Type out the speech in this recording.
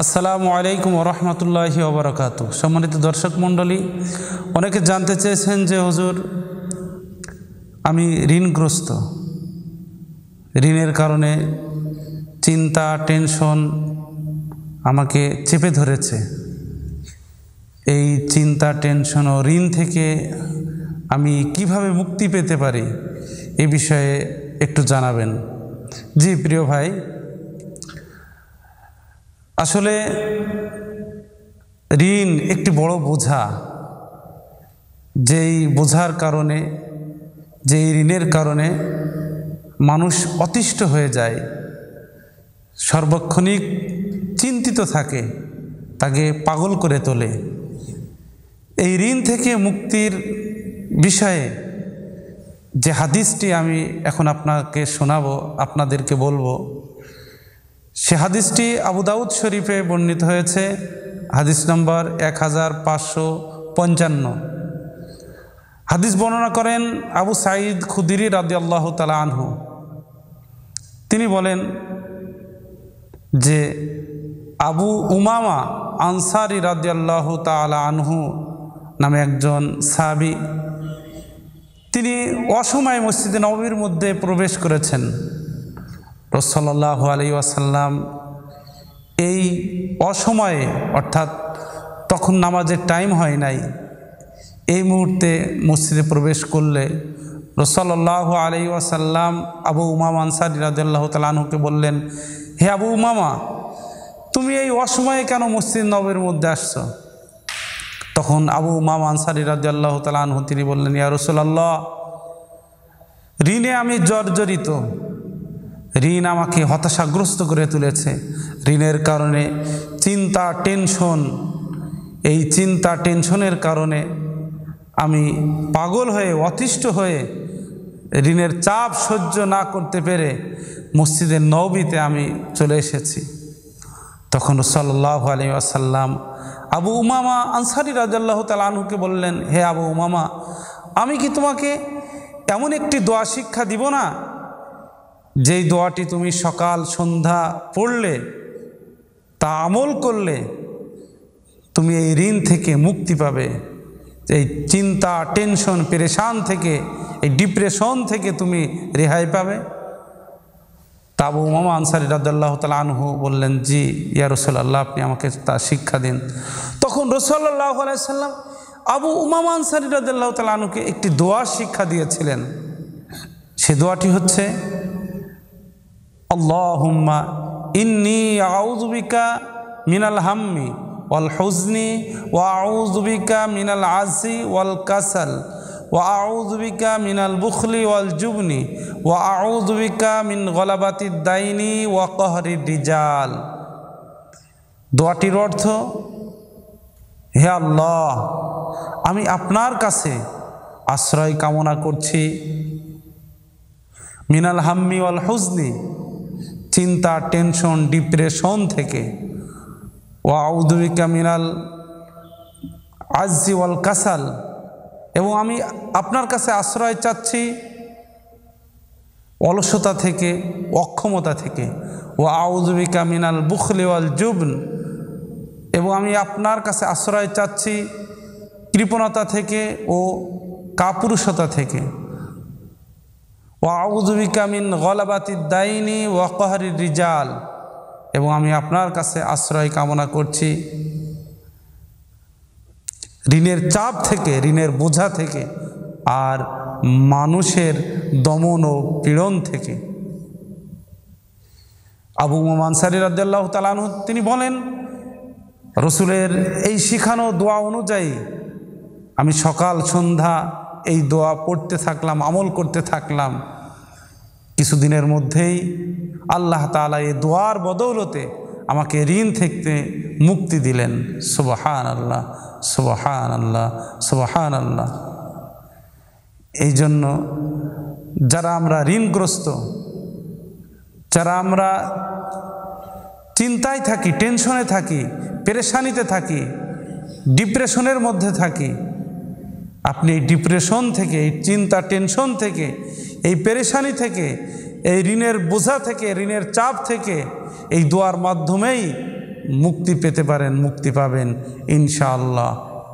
আসসালামু আলাইকুম ওয়া রাহমাতুল্লাহি ওয়া বারাকাতুহু। সম্মানিত দর্শক মণ্ডলী, অনেকে জানতে চেয়েছেন যে হুজুর, আমি ঋণগ্রস্ত, ঋণের কারণে চিন্তা টেনশন আমাকে চেপে ধরেছে। এই চিন্তা টেনশন ও ঋণ থেকে আমি কিভাবে মুক্তি পেতে পারি, এ বিষয়ে একটু জানাবেন। জি প্রিয় ভাই, আসলে ঋণ একটি বড় বোঝা। যেই বোঝার কারণে, যেই ঋণের কারণে মানুষ অতিষ্ঠ হয়ে যায়, সর্বক্ষণিক চিন্তিত থাকে, তাকে পাগল করে তোলে। এই ঋণ থেকে মুক্তির বিষয়ে যে হাদিসটি আমি এখন আপনাকে শোনাবো, আপনাদেরকে বলবো, সে হাদিসটি আবু দাউদ শরীফে বর্ণিত হয়েছে, হাদিস নম্বর 1555। হাদিস বর্ণনা করেন আবু সাঈদ খুদরি রাদিয়াল্লাহু তাআলা আনহু। তিনি বলেন যে আবু উমামা আনসারী রাদিয়াল্লাহু তাআলা আনহু নামে একজন সাহাবী, তিনি অসময়ে মসজিদে নববীর মধ্যে প্রবেশ করেছেন। রাসূলুল্লাহ সাল্লাল্লাহু আলাইহি ওয়াসাল্লাম এই অসময়ে, অর্থাৎ তখন নামাজের টাইম হয় নাই, এই মুহূর্তে মসজিদে প্রবেশ করলে রাসূলুল্লাহ সাল্লাল্লাহু আলাইহি ওয়াসাল্লাম আবু উমামা আনসারী রাদিয়াল্লাহু তাআলা আনহুকে বললেন, হে আবু উমামা, তুমি এই অসময়ে কেন মসজিদ নববীর মধ্যে আসছো? তখন আবু উমামা আনসারী রাদিয়াল্লাহু তাআলা আনহু তিনি বললেন, ইয়া রাসূলুল্লাহ, ঋণে আমি জর্জরিত, ঋণ আমাকে হতাশাগ্রস্ত করে তুলেছে। ঋণের কারণে চিন্তা টেনশন, এই চিন্তা টেনশনের কারণে আমি পাগল হয়ে, অতিষ্ঠ হয়ে, ঋণের চাপ সহ্য না করতে পেরে মসজিদের নববীতে আমি চলে এসেছি। তখন সাল্লাল্লাহু আলাইহি ওয়াসাল্লাম আবু উমামা আনসারী রাদিয়াল্লাহু তাআলা আনহুকে বললেন, হে আবু উমামা, আমি কি তোমাকে এমন একটি দোয়া শিক্ষা দিব না, যেই দোয়াটি তুমি সকাল সন্ধ্যা পড়লে, তা আমল করলে তুমি এই ঋণ থেকে মুক্তি পাবে, এই চিন্তা টেনশন পেরেশান থেকে, এই ডিপ্রেশন থেকে তুমি রেহাই পাবে? তা আবু উমামা আনসারী রাদিয়াল্লাহু তাআলা আনহু বললেন, জি ইয়া রাসূলুল্লাহ, আপনি আমাকে তা শিক্ষা দিন। তখন রাসূলুল্লাহ সাল্লাল্লাহু আলাইহি ওয়াসাল্লাম আবু উমামা আনসারী রাদিয়াল্লাহু তাআলা আনহুকে একটি দোয়া শিক্ষা দিয়েছিলেন। সে দোয়াটি হচ্ছে, আল্লাহুম্মা ইন্নী আউযু বিকা মিনাল হাম্মি ওয়াল হুজনি ওয়া আউযু বিকা মিনাল আজজি ওয়াল কাসাল ওয়া আউযু বিকা মিনাল বুখলি ওয়াল জুবনি ওয়া আউযু বিকা মিন গলাবাতিদ দাইনি ওয়া কহরির রিজাল। দোয়াটির অর্থ, হে আল্লাহ, আমি আপনার কাছে আশ্রয় কামনা করছি মিনাল হাম্মি ওয়াল হুজনি, চিন্তা টেনশন ডিপ্রেশন থেকে, ওয়া আউযু বিকা মিনাল আজজি ওয়াল কাসাল, এবং আমি আপনার কাছে আশ্রয় চাচ্ছি অলসতা থেকে, অক্ষমতা থেকে, ওয়া আউযু বিকা মিনাল বুখলি ওয়াল জুবন, এবং আমি আপনার কাছে আশ্রয় চাচ্ছি কৃপণতা থেকে ও কাপুরুষতা থেকে, ওয়া আউযু বিকা মিন গলাবাতিদ দাইনি ওয়া কহরির রিজাল, এবং আমি আপনার কাছে আশ্রয় কামনা করছি ঋণের চাপ থেকে, ঋণের বোঝা থেকে, আর মানুষের দমন ও পীড়ন থেকে। আবু উমামা আনসারী রাদিয়াল্লাহু তাআলা আনহু তিনি বলেন, রসুলের এই শিখানো দোয়া অনুযায়ী আমি সকাল সন্ধ্যা এই দোয়া পড়তে থাকলাম, আমল করতে থাকলাম। কিছুদিনের মধ্যেই আল্লাহ তাআলা এই দোয়ার বদৌলতে আমাকে ঋণ থেকে মুক্তি দিলেন। সুবহানাল্লাহ, সুবহানাল্লাহ, সুবহানাল্লাহ। এই জন্য যারা আমরা ঋণগ্রস্ত, যারা আমরা চিন্তায় থাকি, টেনশনে থাকি, পেরেশানিতে থাকি, ডিপ্রেশনের মধ্যে থাকি, আপনি এই ডিপ্রেশন থেকে, এই চিন্তা টেনশন থেকে, এই পেরেশানি থেকে, এই ঋণের বোঝা থেকে, ঋণের চাপ থেকে এই দোয়ার মাধ্যমেই মুক্তি পেতে পারেন, মুক্তি পাবেন ইনশাআল্লাহ।